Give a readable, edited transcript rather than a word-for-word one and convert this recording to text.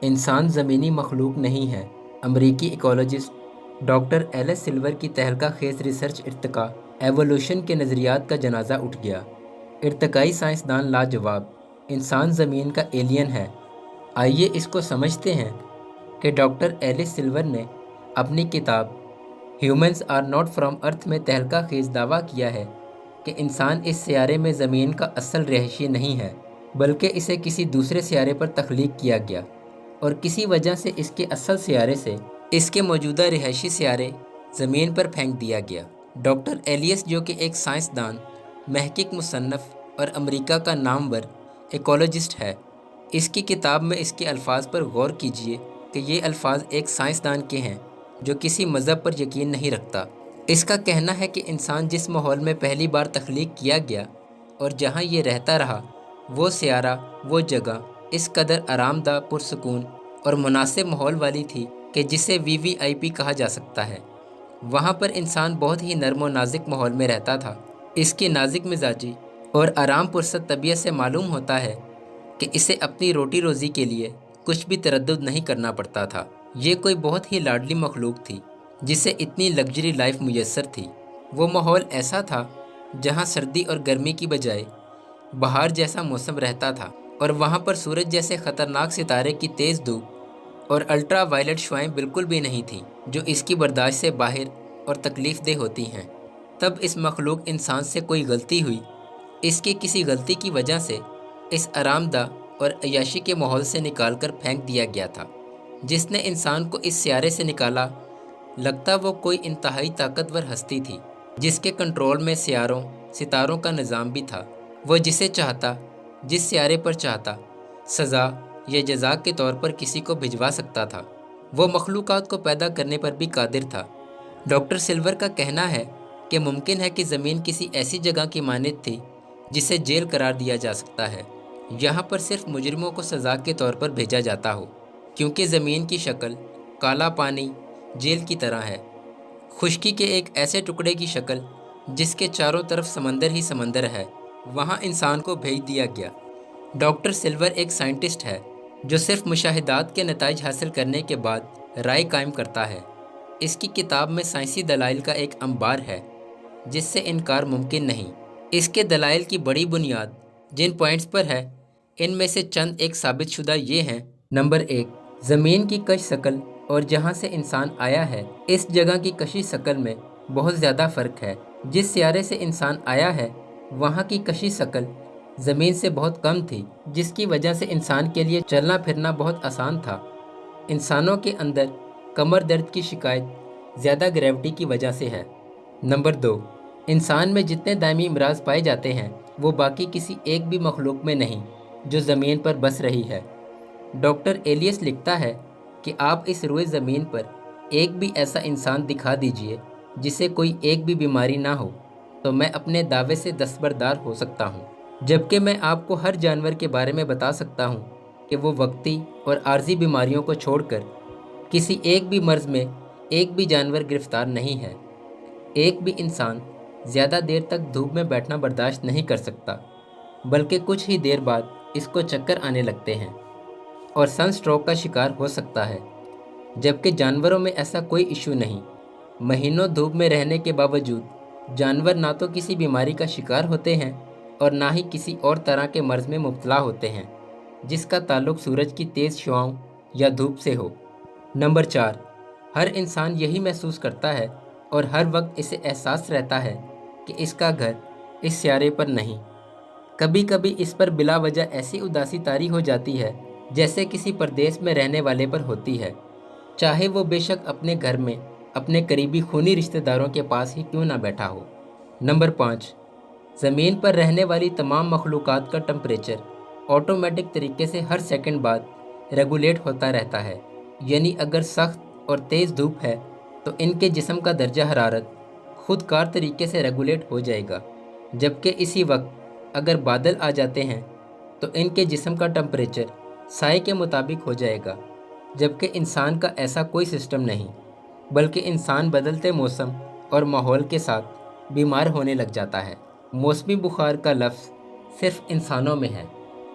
इंसान ज़मीनी मखलूक नहीं है। अमरीकी इकोलॉजिस्ट डॉक्टर एलिस सिल्वर की तहलका खेज रिसर्च इर्तिका एवोल्यूशन के नज़रियात का जनाजा उठ गया। इर्तिकाई साइंसदान लाजवाब, इंसान ज़मीन का एलियन है। आइए इसको समझते हैं कि डॉक्टर एलिस सिल्वर ने अपनी किताब ह्यूमंस आर नॉट फ्रॉम अर्थ में तहलका खेज दावा किया है कि इंसान इस सियारे में ज़मीन का असल रहायशी नहीं है, बल्कि इसे किसी दूसरे सियारे पर तख्लीक किया गया और किसी वजह से इसके असल सियारे से इसके मौजूदा रिहायशी सियारे ज़मीन पर फेंक दिया गया। डॉक्टर एलियस, जो कि एक साइंसदान, महक़िक़, मुसन्नफ़ और अमेरिका का नामवर इकोलॉजिस्ट है, इसकी किताब में इसके अल्फाज पर गौर कीजिए कि ये अल्फाज एक साइंसदान के हैं जो किसी मज़हब पर यकीन नहीं रखता। इसका कहना है कि इंसान जिस माहौल में पहली बार तख्लीक किया गया और जहाँ ये रहता रहा, वो सियारा, वो जगह इस कदर आरामदा, पुरसकून और मुनासिब माहौल वाली थी कि जिसे वीवीआईपी कहा जा सकता है। वहाँ पर इंसान बहुत ही नर्म और नाजुक माहौल में रहता था। इसकी नाजुक मिजाजी और आराम पुरसत तबीयत से मालूम होता है कि इसे अपनी रोटी रोज़ी के लिए कुछ भी तरद्दुद नहीं करना पड़ता था। ये कोई बहुत ही लाडली मखलूक थी जिसे इतनी लग्जरी लाइफ मुयस्सर थी। वो माहौल ऐसा था जहाँ सर्दी और गर्मी की बजाय बहार जैसा मौसम रहता था और वहाँ पर सूरज जैसे ख़तरनाक सितारे की तेज़ धूप और अल्ट्रा वायलेट शुआएं बिल्कुल भी नहीं थीं जो इसकी बर्दाश्त से बाहर और तकलीफ़ देह होती हैं। तब इस मखलूक इंसान से कोई गलती हुई। इसकी किसी गलती की वजह से इस आरामदा और अय्याशी के माहौल से निकाल कर फेंक दिया गया था। जिसने इंसान को इस सियारे से निकाला, लगता वो कोई इंतहाई ताकतवर हस्ती थी जिसके कंट्रोल में सियारों सितारों का निज़ाम भी था। वो जिसे चाहता, जिस सियारे पर चाहता, सज़ा या जज़ा के तौर पर किसी को भिजवा सकता था। वो मखलूक़ात को पैदा करने पर भी कादिर था। डॉक्टर सिल्वर का कहना है कि मुमकिन है कि ज़मीन किसी ऐसी जगह की मानित थी जिसे जेल करार दिया जा सकता है। यहाँ पर सिर्फ मुजरिमों को सज़ा के तौर पर भेजा जाता हो, क्योंकि ज़मीन की शक्ल काला पानी जेल की तरह है, खुश्की के एक ऐसे टुकड़े की शक्ल जिसके चारों तरफ समंदर ही समंदर है। वहाँ इंसान को भेज दिया गया। डॉक्टर सिल्वर एक साइंटिस्ट है जो सिर्फ मुशाहिदात के नताइज हासिल करने के बाद राय कायम करता है। इसकी किताब में साइंसी दलाइल का एक अंबार है जिससे इनकार मुमकिन नहीं। इसके दलाइल की बड़ी बुनियाद जिन पॉइंट्स पर है, इनमें से चंद एक साबित शुदा ये हैं। नंबर 1, ज़मीन की कश शक्ल और जहाँ से इंसान आया है, इस जगह की कशी शक्ल में बहुत ज़्यादा फ़र्क है। जिस सियारे से इंसान आया है, वहाँ की कशी शक्ल ज़मीन से बहुत कम थी, जिसकी वजह से इंसान के लिए चलना फिरना बहुत आसान था। इंसानों के अंदर कमर दर्द की शिकायत ज़्यादा ग्रेविटी की वजह से है। नंबर 2, इंसान में जितने दायमी अमराज पाए जाते हैं वो बाकी किसी एक भी मखलूक में नहीं जो ज़मीन पर बस रही है। डॉक्टर एलियस लिखता है कि आप इस रुए ज़मीन पर एक भी ऐसा इंसान दिखा दीजिए जिसे कोई एक भी बीमारी ना हो, तो मैं अपने दावे से दस्तबरदार हो सकता हूँ। जबकि मैं आपको हर जानवर के बारे में बता सकता हूँ कि वो वक्ती और आर्जी बीमारियों को छोड़कर किसी एक भी मर्ज़ में एक भी जानवर गिरफ्तार नहीं है। एक भी इंसान ज़्यादा देर तक धूप में बैठना बर्दाश्त नहीं कर सकता, बल्कि कुछ ही देर बाद इसको चक्कर आने लगते हैं और सन स्ट्रोक का शिकार हो सकता है। जबकि जानवरों में ऐसा कोई इशू नहीं। महीनों धूप में रहने के बावजूद जानवर ना तो किसी बीमारी का शिकार होते हैं और ना ही किसी और तरह के मर्ज़ में मुब्तला होते हैं जिसका ताल्लुक सूरज की तेज़ शुआओं या धूप से हो। नंबर 4, हर इंसान यही महसूस करता है और हर वक्त इसे एहसास रहता है कि इसका घर इस सियारे पर नहीं। कभी कभी इस पर बिला वजह ऐसी उदासी तारी हो जाती है जैसे किसी परदेश में रहने वाले पर होती है, चाहे वो बेशक अपने घर में अपने करीबी खूनी रिश्तेदारों के पास ही क्यों ना बैठा हो। नंबर 5, ज़मीन पर रहने वाली तमाम मखलूक़ात का टेम्परेचर ऑटोमेटिक तरीके से हर सेकंड बाद रेगुलेट होता रहता है। यानी अगर सख्त और तेज़ धूप है तो इनके जिस्म का दर्जा हरारत खुद कार तरीके से रेगुलेट हो जाएगा, जबकि इसी वक्त अगर बादल आ जाते हैं तो इनके जिस्म का टेम्परेचर साए के मुताबिक हो जाएगा। जबकि इंसान का ऐसा कोई सिस्टम नहीं, बल्कि इंसान बदलते मौसम और माहौल के साथ बीमार होने लग जाता है। मौसमी बुखार का लफ्ज़ सिर्फ इंसानों में है।